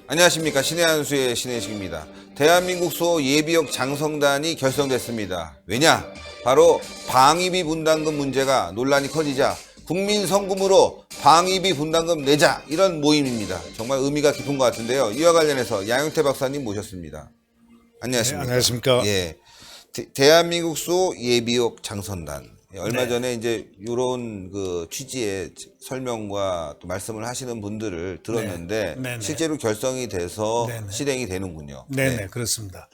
안녕하십니까. 신의 한수의 신혜식입니다. 대한민국 소 예비역 장성단이 결성됐습니다. 왜냐? 바로 방위비 분담금 문제가 논란이 커지자 국민 성금으로 방위비 분담금 내자, 이런 모임입니다. 정말 의미가 깊은 것 같은데요. 이와 관련해서 양용태 박사님 모셨습니다. 안녕하십니까. 네, 안녕하십니까. 예. 대한민국 소 예비역 장성단. 얼마 네. 전에 이제 이런 그 취지의 설명과 또 말씀을 하시는 분들을 들었는데 네, 네. 실제로 결성이 돼서 네, 네. 실행이 되는군요. 네네, 그렇습니다.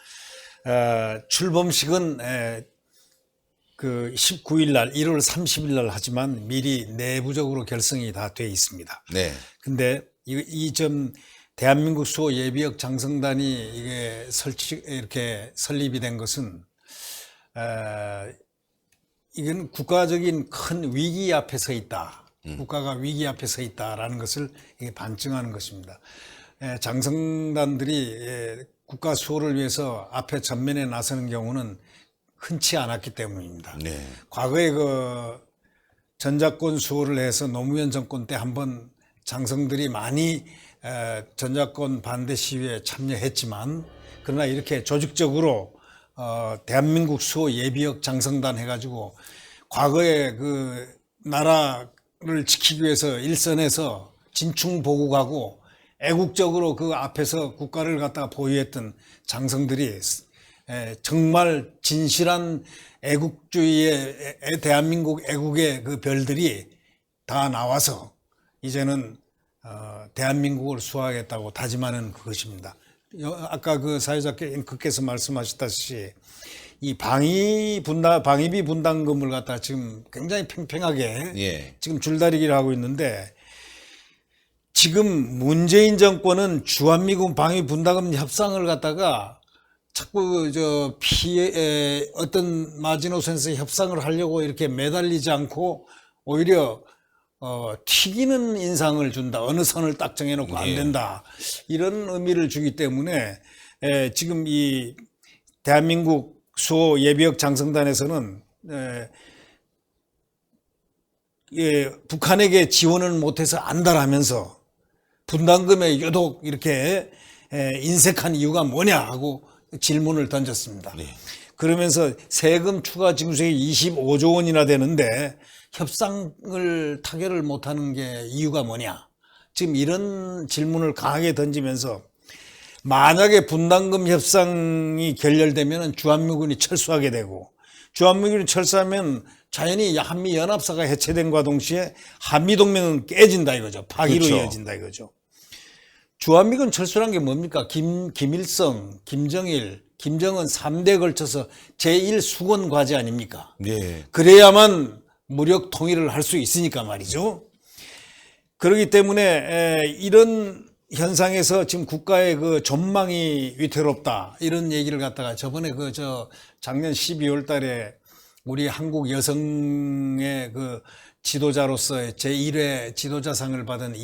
출범식은 그 19일 날, 1월 30일 날 하지만 미리 내부적으로 결성이 다 돼 있습니다. 네. 근데 이점 대한민국 수호 예비역 장성단이 이게 이렇게 설립이 된 것은 이건 국가적인 큰 위기 앞에 서 있다. 국가가 위기 앞에 서 있다라는 것을 이게 반증하는 것입니다. 장성단들이 국가 수호를 위해서 앞에 전면에 나서는 경우는 흔치 않았기 때문입니다. 네. 과거에 그 전작권 수호를 해서 노무현 정권 때 한번 장성들이 많이 전작권 반대 시위에 참여했지만, 그러나 이렇게 조직적으로 대한민국 수호 예비역 장성단 해가지고 과거에 그 나라를 지키기 위해서 일선에서 진충보국하고 애국적으로 그 앞에서 국가를 갖다가 보유했던 장성들이 정말 진실한 애국주의의 대한민국 애국의 그 별들이 다 나와서 이제는 대한민국을 수호하겠다고 다짐하는 그것입니다. 아까 그 사회자께서 말씀하셨다시피 이 방위비 분담금을 갖다가 지금 굉장히 팽팽하게 지금 줄다리기를 하고 있는데, 지금 문재인 정권은 주한미군 방위 분담금 협상을 갖다가 자꾸 어떤 마지노선에서 협상을 하려고 이렇게 매달리지 않고 오히려 튀기는 인상을 준다. 어느 선을 딱 정해놓고 안 된다. 이런 의미를 주기 때문에 지금 이 대한민국 수호 예비역 장성단에서는 북한에게 지원을 못해서 안달하면서 분담금에 유독 이렇게 인색한 이유가 뭐냐 하고 질문을 던졌습니다. 그러면서 세금 추가 징수액이 25조 원이나 되는데 협상을 타결을 못하는 게 이유가 뭐냐, 지금 이런 질문을 강하게 던지면서 만약에 분담금 협상이 결렬되면 주한미군이 철수하게 되고, 주한미군이 철수하면 자연히 한미연합사가 해체된과 동시에 한미동맹은 깨진다 이거죠. 파기로 그렇죠. 이어진다 이거죠. 주한미군 철수란 게 뭡니까? 김일성, 김정일, 김정은 3대에 걸쳐서 제1수건 과제 아닙니까? 네. 그래야만 무력 통일을 할 수 있으니까 말이죠. 그렇기 때문에 이런 현상에서 지금 국가의 그 전망이 위태롭다, 이런 얘기를 갖다가 저번에 작년 12월 달에 우리 한국 여성의 그 지도자로서의 제1회 지도자상을 받은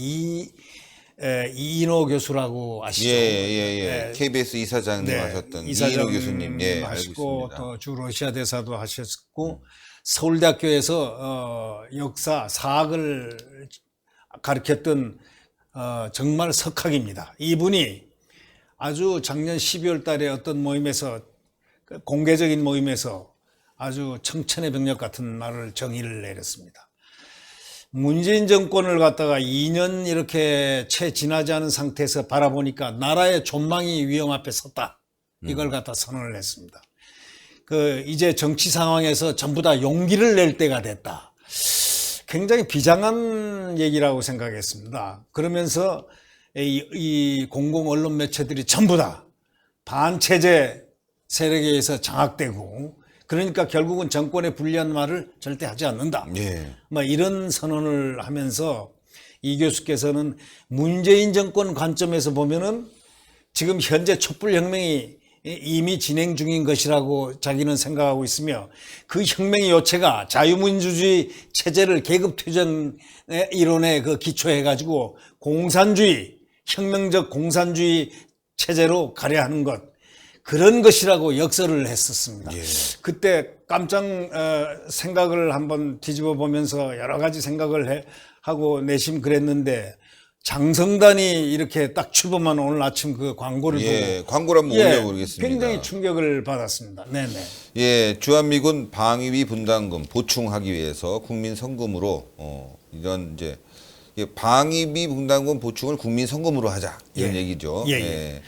이인호 교수라고 아시죠? 예. KBS 이사장님 하셨던 이인호 교수님. 예, 알고 하시고 있습니다. 또 주 러시아 대사도 하셨고 서울대학교에서 역사 사학을 가르쳤던 정말 석학입니다. 이분이 아주 작년 12월 달에 어떤 모임에서, 공개적인 모임에서 아주 청천의 병력 같은 말을 정의를 내렸습니다. 문재인 정권을 갖다가 2년 이렇게 채 지나지 않은 상태에서 바라보니까 나라의 존망이 위험 앞에 섰다. 이걸 갖다 선언을 했습니다. 이제 정치 상황에서 전부 다 용기를 낼 때가 됐다. 굉장히 비장한 얘기라고 생각했습니다. 그러면서 이 공공 언론 매체들이 전부 다 반체제 세력에 의해서 장악되고, 그러니까 결국은 정권에 불리한 말을 절대 하지 않는다. 이런 선언을 하면서 이 교수께서는 문재인 정권 관점에서 보면은 지금 현재 촛불혁명이 이미 진행 중인 것이라고 자기는 생각하고 있으며, 그 혁명의 요체가 자유민주주의 체제를 계급투쟁 이론에 기초해가지고 혁명적 공산주의 체제로 가려 하는 것, 그런 것이라고 역설을 했었습니다. 그때 깜짝 생각을 한번 뒤집어 보면서 여러 가지 생각을 하고 내심 그랬는데, 장성단이 이렇게 딱 출범한 오늘 아침 그 광고를 예, 보고 광고를 한번 올려보겠습니다. 굉장히 충격을 받았습니다. 네네. 예, 주한미군 방위비 분담금 보충하기 위해서 국민 성금으로 이런 이제 방위비 분담금 보충을 국민 성금으로 하자 이런 얘기죠. 예.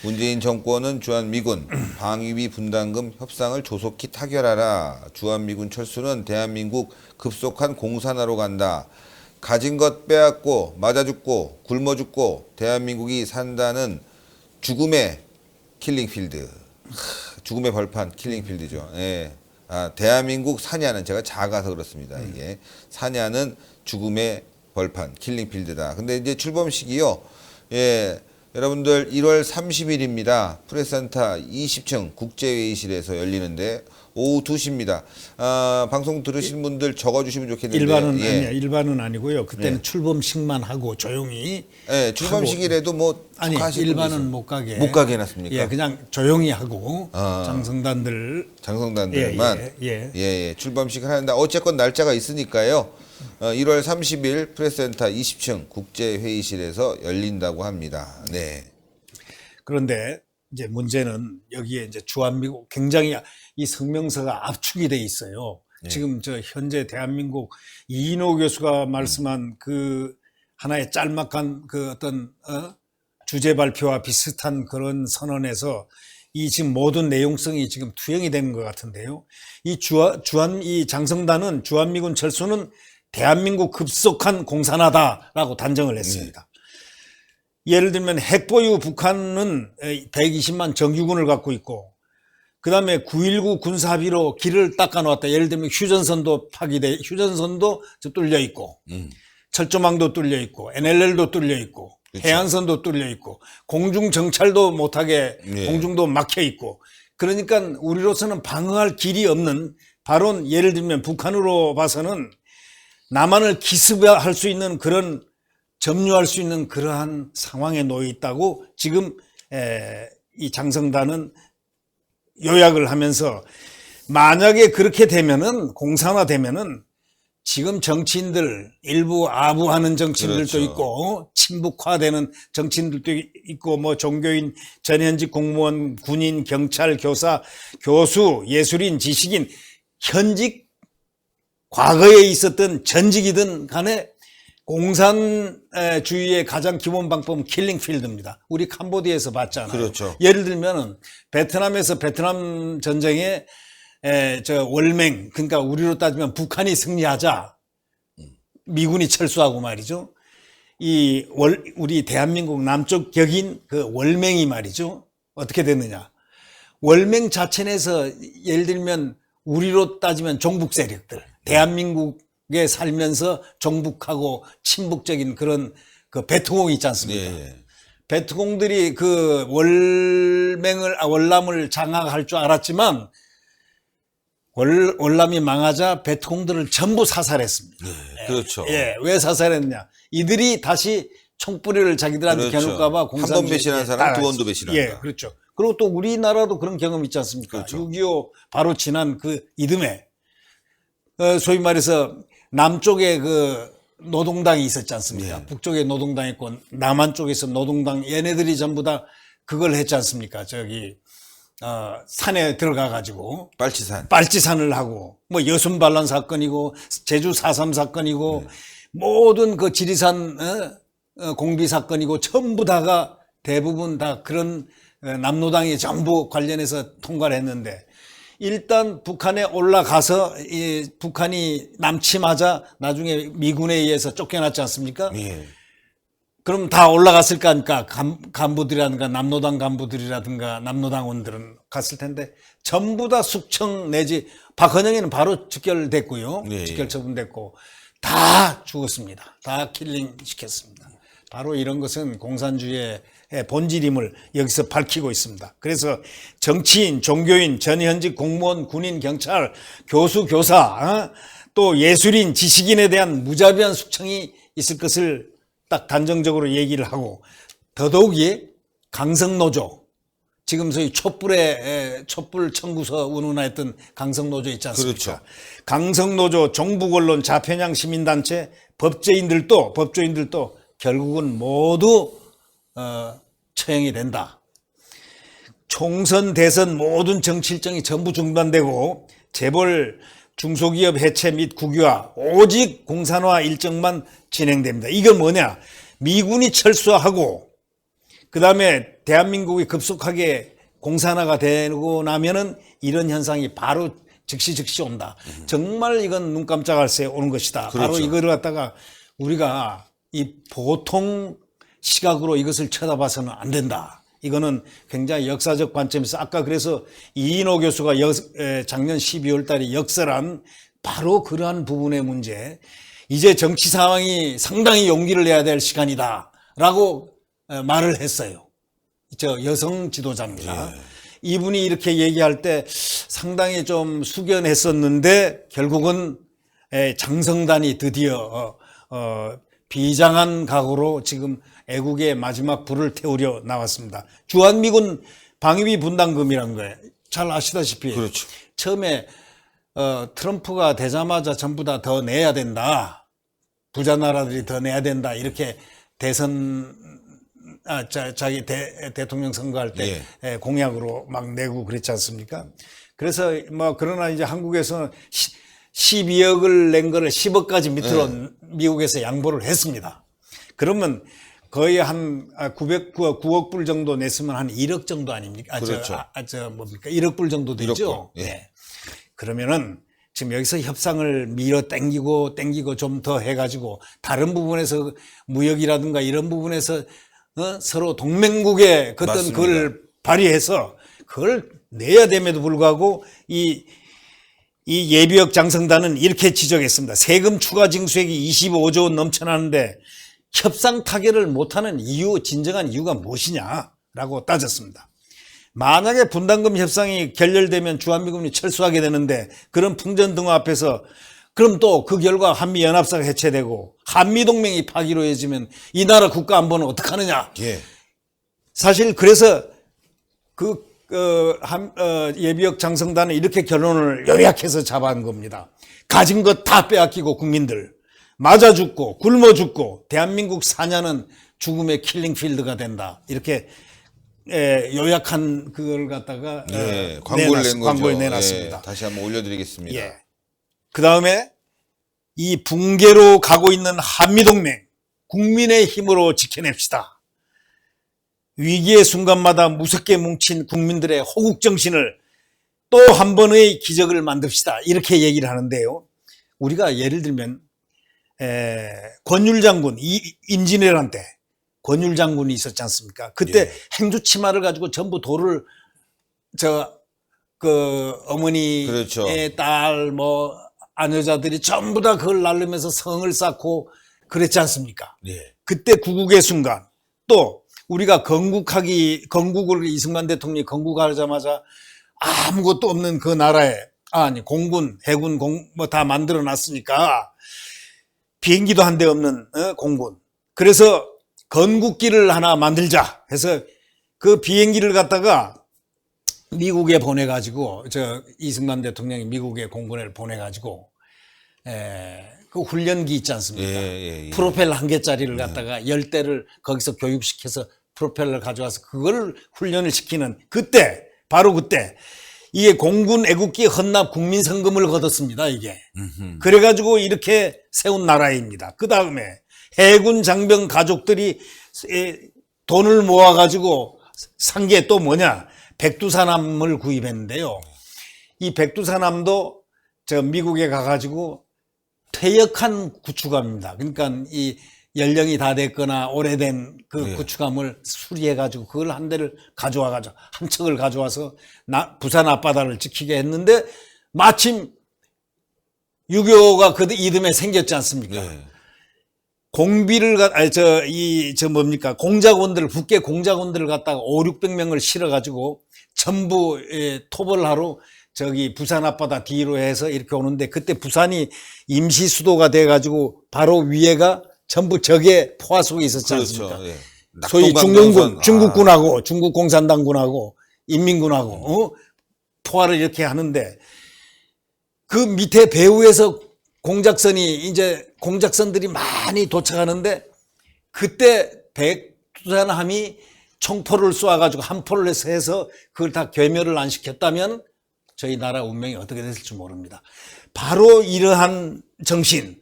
문재인 정권은 주한미군 방위비 분담금 협상을 조속히 타결하라. 주한미군 철수는 대한민국 급속한 공산화로 간다. 가진 것 빼앗고 맞아 죽고 굶어 죽고 대한민국이 산다는 죽음의 킬링필드. 죽음의 벌판 킬링필드죠. 예. 대한민국 사냐는 제가 작아서 그렇습니다. 이게 사냐는 죽음의 벌판 킬링필드다. 근데 이제 출범식이요. 예. 여러분들 1월 30일입니다. 프레스센터 20층 국제회의실에서 열리는데 오후 2시입니다. 방송 들으신 분들 적어주시면 좋겠는데 일반은 아니야. 일반은 아니고요. 그때는 예. 출범식만 하고 조용히. 예, 출범식이라도 뭐 아니 일반은 못 가게. 못 가게 해놨습니까? 예, 그냥 조용히 하고 장성단들만 예. 출범식을 하는데 어쨌건 날짜가 있으니까요. 1월 30일 프레스센터 20층 국제회의실에서 열린다고 합니다. 네. 그런데 이제 문제는 여기에 이제 주한미국 굉장히 이 성명서가 압축이 돼 있어요. 지금 저 현재 대한민국 이인호 교수가 말씀한 그 하나의 짤막한 그 어떤 주제 발표와 비슷한 그런 선언에서 이 지금 모든 내용성이 지금 투영이 되는 것 같은데요. 이 장성단은 주한미군 철수는 대한민국 급속한 공산화다라고 단정을 했습니다. 예를 들면 핵보유 북한은 120만 정규군을 갖고 있고 그 다음에 9.19 군사합의로 길을 닦아놓았다. 예를 들면 휴전선도 휴전선도 뚫려 있고 철조망도 뚫려 있고 NLL도 뚫려 있고 그렇죠. 해안선도 뚫려 있고 공중 정찰도 못하게 공중도 막혀 있고 그러니까 우리로서는 방어할 길이 없는 바로 예를 들면 북한으로 봐서는 남한을 기습할 수 있는 그런 점유할 수 있는 그러한 상황에 놓여 있다고 지금 이 장성단은 요약을 하면서 만약에 그렇게 되면은 공산화되면은 지금 정치인들 일부 아부하는 정치인들도 그렇죠. 있고 친북화되는 정치인들도 있고 뭐 종교인, 전현직 공무원, 군인, 경찰, 교사, 교수, 예술인, 지식인 현직 과거에 있었던 전직이든 간에 공산주의의 가장 기본 방법은 킬링필드입니다. 우리 캄보디아에서 봤잖아요. 그렇죠. 예를 들면은 베트남에서 베트남 전쟁에 월맹 그러니까 우리로 따지면 북한이 승리하자 미군이 철수하고 말이죠. 우리 대한민국 남쪽 격인 그 월맹이 말이죠. 어떻게 됐느냐. 월맹 자체에서 예를 들면 우리로 따지면 종북 세력들 대한민국에 살면서 종북하고 친북적인 그런 그 베트공이 있지 않습니까? 베트공들이 그 월남을 장악할 줄 알았지만 월남이 망하자 베트공들을 전부 사살했습니다. 그렇죠. 왜 사살했느냐? 이들이 다시 총뿌리를 자기들한테 겨눌까봐 한 번 배신한 사람 두 번도 배신한다. 그렇죠. 그리고 또 우리나라도 그런 경험 있지 않습니까? 그렇죠. 6.25 바로 지난 그 이듬해 소위 말해서 남쪽에 그 노동당이 있었지 않습니까? 북쪽에 노동당 있고 남한 쪽에서 노동당 얘네들이 전부 다 그걸 했지 않습니까? 산에 들어가 가지고 빨치산을 하고 뭐 여순반란 사건이고 제주 4.3 사건이고 모든 그 지리산 공비 사건이고 전부 다가 대부분 다 그런 남노당이 전부 관련해서 통과를 했는데 일단 북한에 올라가서 북한이 남침하자 나중에 미군에 의해서 쫓겨났지 않습니까? 그럼 다 올라갔을 거니까 간부들이라든가 남노당 간부들이라든가 남노당원들은 갔을 텐데 전부 다 숙청 내지 박헌영이는 바로 즉결됐고요. 즉결 처분됐고 다 죽었습니다. 다 킬링 시켰습니다. 바로 이런 것은 공산주의의 본질임을 여기서 밝히고 있습니다. 그래서 정치인, 종교인, 전현직 공무원, 군인, 경찰, 교수, 교사, 또 예술인, 지식인에 대한 무자비한 숙청이 있을 것을 딱 단정적으로 얘기를 하고 더더욱이 강성노조, 지금 소위 촛불 청구서 운운했던 강성노조 있지 않습니까? 그렇죠. 강성노조, 종북언론, 자편양 시민단체, 법조인들도 결국은 모두 처형이 된다. 총선, 대선 모든 정치 일정이 전부 중단되고 재벌 중소기업 해체 및 국유화, 오직 공산화 일정만 진행됩니다. 이건 뭐냐? 미군이 철수하고 그 다음에 대한민국이 급속하게 공산화가 되고 나면은 이런 현상이 바로 즉시 온다. 정말 이건 눈 깜짝할 새 오는 것이다. 그렇죠. 바로 이거를 갖다가 우리가 이 보통 시각으로 이것을 쳐다봐서는 안 된다. 이거는 굉장히 역사적 관점에서 아까 그래서 이인호 교수가 작년 12월 달에 역설한 바로 그러한 부분의 문제. 이제 정치 상황이 상당히 용기를 내야 될 시간이다. 라고 말을 했어요. 저 여성 지도자입니다. 예. 이분이 이렇게 얘기할 때 상당히 좀 숙연했었는데 결국은 장성단이 드디어 비장한 각오로 지금 애국의 마지막 불을 태우려 나왔습니다. 주한미군 방위비 분담금이란 거예요. 잘 아시다시피 그렇죠. 처음에 트럼프가 되자마자 전부 다 더 내야 된다. 부자 나라들이 더 내야 된다. 이렇게 대선 자기 대통령 선거할 때 공약으로 막 내고 그랬지 않습니까? 그래서 뭐 그러나 이제 한국에서는 12억을 낸 거를 10억까지 밑으로 미국에서 양보를 했습니다. 그러면 거의 한 909억 불 정도 냈으면 한 1억 정도 아닙니까? 그렇죠. 뭡니까? 1억 불 정도 되죠. 1억 불. 예. 그러면은 지금 여기서 협상을 밀어 땡기고 좀 더 해가지고 다른 부분에서 무역이라든가 이런 부분에서 서로 동맹국의 어떤 맞습니다. 그걸 발휘해서 그걸 내야 됨에도 불구하고 이 예비역 장성단은 이렇게 지적했습니다. 세금 추가 징수액이 25조 원 넘쳐나는데 협상 타결을 못하는 진정한 이유가 무엇이냐라고 따졌습니다. 만약에 분담금 협상이 결렬되면 주한미군이 철수하게 되는데 그런 풍전등화 앞에서 그럼 또 그 결과 한미연합사가 해체되고 한미동맹이 파기로해지면 이 나라 국가 안보는 어떡하느냐. 예. 사실 그래서 예비역 장성단은 이렇게 결론을 요약해서 잡아온 겁니다. 가진 것 다 빼앗기고 국민들 맞아 죽고 굶어 죽고 대한민국 사냐는 죽음의 킬링필드가 된다. 이렇게 요약한 그걸 갖다가 광고를 내놨습니다. 다시 한번 올려드리겠습니다. 예. 그 다음에 이 붕괴로 가고 있는 한미동맹 국민의 힘으로 지켜냅시다. 위기의 순간마다 무섭게 뭉친 국민들의 호국정신을 또 한 번의 기적을 만듭시다. 이렇게 얘기를 하는데요. 우리가 예를 들면 권율 장군, 임진왜란 때 권율 장군이 있었지 않습니까? 그때 행주치마를 가지고 전부 돌을 어머니의 그렇죠. 딸 아녀자들이 전부 다 그걸 날르면서 성을 쌓고 그랬지 않습니까? 예. 그때 구국의 순간 또 우리가 건국을 이승만 대통령이 건국하자마자 아무것도 없는 그 나라에 공군, 해군, 다 만들어 놨으니까 비행기도 한 대 없는 공군. 그래서 건국기를 하나 만들자 해서 그 비행기를 갖다가 미국에 보내가지고 이승만 대통령이 미국에 공군을 보내가지고 그 훈련기 있지 않습니까? 프로펠러 한 개짜리를 갖다가 10대를 거기서 교육시켜서 프로펠러를 가져와서 그걸 훈련을 시키는 바로 그때 이게 공군 애국기 헌납 국민성금을 거뒀습니다. 이게. 그래가지고 이렇게 세운 나라입니다. 그 다음에 해군 장병 가족들이 돈을 모아가지고 산 게 또 뭐냐? 백두산함을 구입했는데요. 이 백두산함도 미국에 가가지고 퇴역한 구축함입니다. 그러니까 이 연령이 다 됐거나 오래된 그 구축함을 수리해가지고 그걸 한 대를 가져와가지고 한 척을 가져와서 부산 앞바다를 지키게 했는데 마침 6.25가 그 이듬해 생겼지 않습니까? 공비를 국계 공작원들을 갖다가 500~600명을 실어가지고 전부 토벌을 하러 부산 앞바다 뒤로 해서 이렇게 오는데 그때 부산이 임시 수도가 돼가지고 바로 위에가 전부 적의 포화 속에 있었지 않습니까? 그렇죠. 소위 중공군, 중국군하고 중국 공산당군하고 인민군하고 포화를 이렇게 하는데 그 밑에 배후에서 공작선들이 많이 도착하는데 그때 백두산함이 총포를 쏘아가지고 한 포를 해서 그걸 다 괴멸을 안 시켰다면 저희 나라 운명이 어떻게 됐을지 모릅니다. 바로 이러한 정신,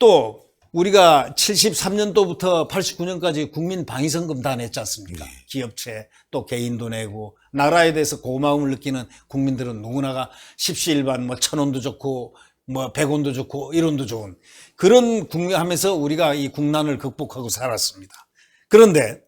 또 우리가 73년도부터 89년까지 국민 방위성금 다 냈지 않습니까? 기업체 또 개인도 내고 나라에 대해서 고마움을 느끼는 국민들은 누구나가 십시일반 뭐 1,000원도 좋고 뭐 100원도 좋고 1원도 좋은 그런 국민하면서 우리가 이 국난을 극복하고 살았습니다. 그런데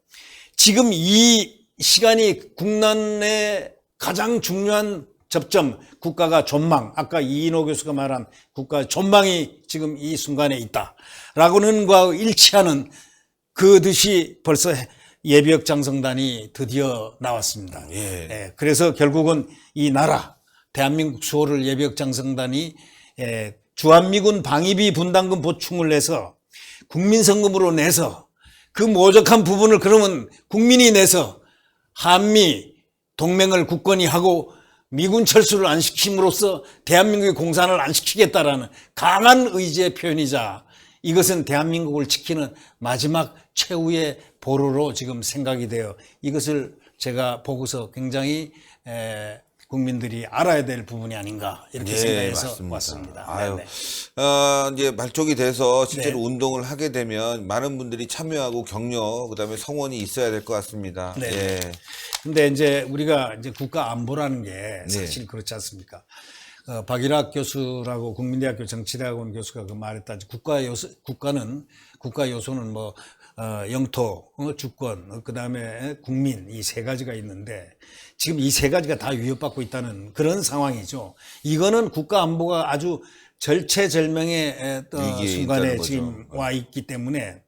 지금 이 시간이 국난의 가장 중요한 접점, 국가가 전망, 아까 이인호 교수가 말한 국가의 전망이 지금 이 순간에 있다라고는 과 일치하는 그 듯이 벌써 예비역 장성단이 드디어 나왔습니다. 예, 그래서 결국은 이 나라, 대한민국 수호를 예비역 장성단이 주한미군 방위비 분담금 보충을 내서 국민성금으로 내서 그 모적한 부분을 그러면 국민이 내서 한미 동맹을 굳건히 하고 미군 철수를 안 시킴으로써 대한민국의 공산을 안 시키겠다라는 강한 의지의 표현이자 이것은 대한민국을 지키는 마지막 최후의 보루로 지금 생각이 돼요. 이것을 제가 보고서 굉장히 국민들이 알아야 될 부분이 아닌가 이렇게 생각해서 왔습니다. 아유, 이제 말쪽이 돼서 실제로 운동을 하게 되면 많은 분들이 참여하고 격려, 그다음에 성원이 있어야 될 것 같습니다. 네. 예. 근데 이제 우리가 이제 국가 안보라는 게 사실 그렇지 않습니까? 박일학 교수라고 국민대학교 정치대학원 교수가 그 말했다. 국가 요소는 뭐 영토, 주권, 그다음에 국민 이 세 가지가 있는데 지금 이 세 가지가 다 위협받고 있다는 그런 상황이죠. 이거는 국가 안보가 아주 절체절명의 순간에 지금 와 있기 때문에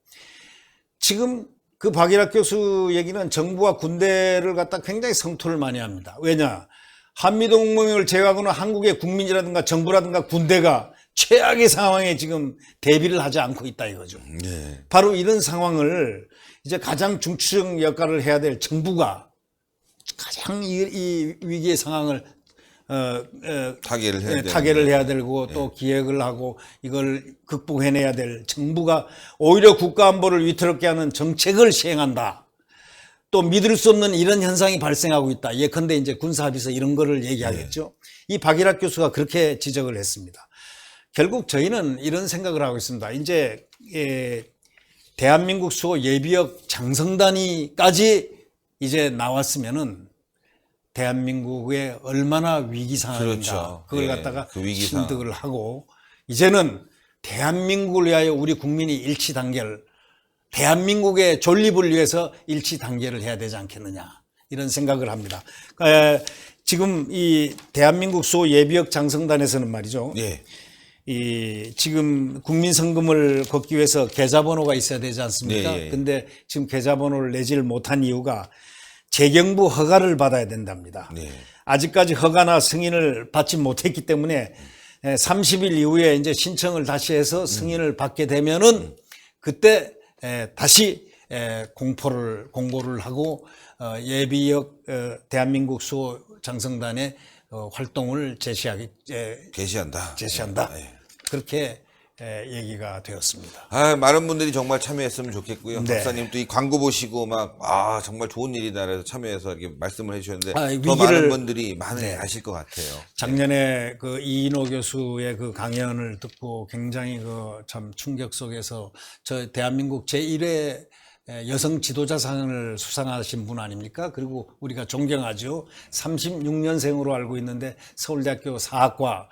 지금 그 박일학 교수 얘기는 정부와 군대를 갖다 굉장히 성토를 많이 합니다. 왜냐? 한미동맹을 제외하고는 한국의 국민이라든가 정부라든가 군대가 최악의 상황에 지금 대비를 하지 않고 있다 이거죠. 바로 이런 상황을 이제 가장 중추적 역할을 해야 될 정부가 가장 이 위기의 상황을 타개를 해야 되고 또 기획을 하고 이걸 극복해내야 될 정부가 오히려 국가안보를 위태롭게 하는 정책을 시행한다. 또 믿을 수 없는 이런 현상이 발생하고 있다. 예컨대 이제 군사합의서 이런 거를 얘기하겠죠. 이 박일학 교수가 그렇게 지적을 했습니다. 결국 저희는 이런 생각을 하고 있습니다. 이제 대한민국 수호 예비역 장성단이까지 이제 나왔으면은 대한민국의 얼마나 위기 상황인가 그렇죠. 그걸 갖다가 그 위기 심득을 하고 이제는 대한민국을 위하여 우리 국민이 일치 단결, 대한민국의 존립을 위해서 일치 단결을 해야 되지 않겠느냐 이런 생각을 합니다. 지금 이 대한민국 수호 예비역 장성단에서는 말이죠. 이 지금 국민성금을 걷기 위해서 계좌번호가 있어야 되지 않습니까? 근데 지금 계좌번호를 내지를 못한 이유가 재경부 허가를 받아야 된답니다. 아직까지 허가나 승인을 받지 못했기 때문에 30일 이후에 이제 신청을 다시 해서 승인을 받게 되면은 그때 다시 공고를 하고 예비역 대한민국 수호 장성단의 활동을 제시한다. 그렇게 얘기가 되었습니다. 많은 분들이 정말 참여했으면 좋겠고요. 박사님 또 이 광고 보시고 막 정말 좋은 일이다 그래서 참여해서 이렇게 말씀을 해주셨는데 더 많은 분들이 많이 아실 것 같아요. 작년에 그 이인호 교수의 그 강연을 듣고 굉장히 그 참 충격 속에서 저 대한민국 제1회 여성 지도자상을 수상하신 분 아닙니까? 그리고 우리가 존경하죠. 36년생으로 알고 있는데 서울대학교 사학과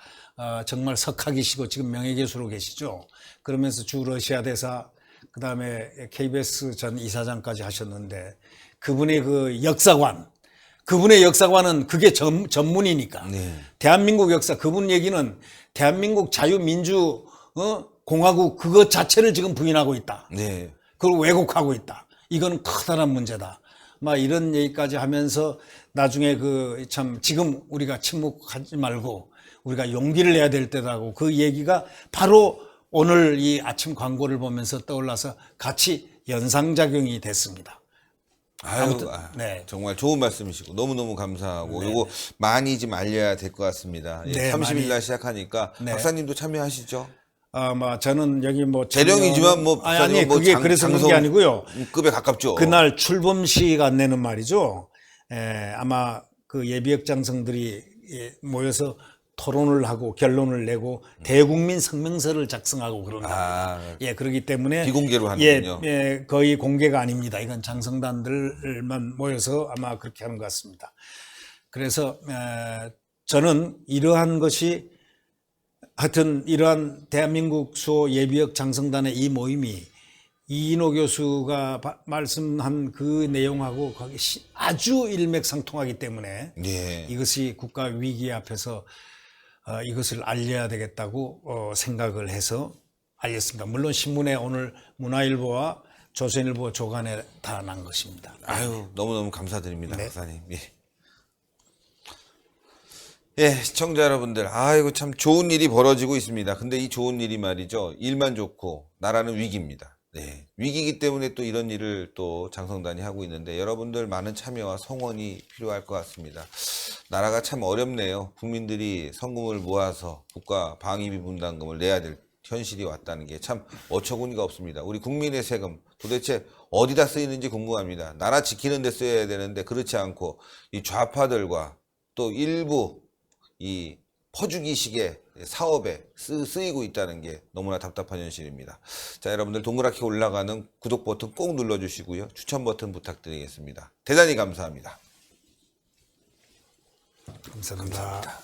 정말 석학이시고 지금 명예교수로 계시죠. 그러면서 주 러시아 대사 그다음에 KBS 전 이사장까지 하셨는데 그분의 그 그분의 역사관은 그게 전문이니까 대한민국 역사 그분 얘기는 대한민국 자유민주 공화국 그것 자체를 지금 부인하고 있다. 그걸 왜곡하고 있다. 이건 커다란 문제다. 막 이런 얘기까지 하면서 나중에 그 참 지금 우리가 침묵하지 말고 우리가 용기를 내야 될 때라고 그 얘기가 바로 오늘 이 아침 광고를 보면서 떠올라서 같이 연상작용이 됐습니다. 정말 좋은 말씀이시고 너무너무 감사하고 요거 많이 좀 알려야 될 것 같습니다. 30일 날 시작하니까 박사님도 참여하시죠? 아마 저는 여기 뭐 대령이지만 뭐 아니 그게 그래서 그런 게 아니고요. 급에 가깝죠. 그날 출범 시가 내는 말이죠. 아마 그 예비역 장성들이 모여서 토론을 하고 결론을 내고 대국민 성명서를 작성하고 그런다. 예, 그렇기 때문에 비공개로 하는군요. 예, 거의 공개가 아닙니다. 이건 장성단들만 모여서 아마 그렇게 하는 것 같습니다. 그래서 저는 이러한 것이 하여튼 이러한 대한민국 수호 예비역 장성단의 이 모임이 이인호 교수가 말씀한 그 내용하고 거기 아주 일맥상통하기 때문에 예. 이것이 국가 위기 앞에서 이것을 알려야 되겠다고 생각을 해서 알렸습니다. 물론 신문에 오늘 문화일보와 조선일보 조간에 다 난 것입니다. 아유, 너무너무 감사드립니다, 네. 박사님. 예. 예, 시청자 여러분들, 아이고 참 좋은 일이 벌어지고 있습니다. 근데 이 좋은 일이 말이죠, 일만 좋고 나라는 위기입니다. 네, 위기이기 때문에 또 이런 일을 또 장성단이 하고 있는데 여러분들 많은 참여와 성원이 필요할 것 같습니다. 나라가 참 어렵네요. 국민들이 성금을 모아서 국가 방위비 분담금을 내야 될 현실이 왔다는 게 참 어처구니가 없습니다. 우리 국민의 세금 도대체 어디다 쓰이는지 궁금합니다. 나라 지키는 데 써야 되는데 그렇지 않고 이 좌파들과 또 일부 이 퍼주기식의 사업에 쓰이고 있다는 게 너무나 답답한 현실입니다. 자, 여러분들 동그랗게 올라가는 구독 버튼 꼭 눌러주시고요. 추천 버튼 부탁드리겠습니다. 대단히 감사합니다. 감사합니다.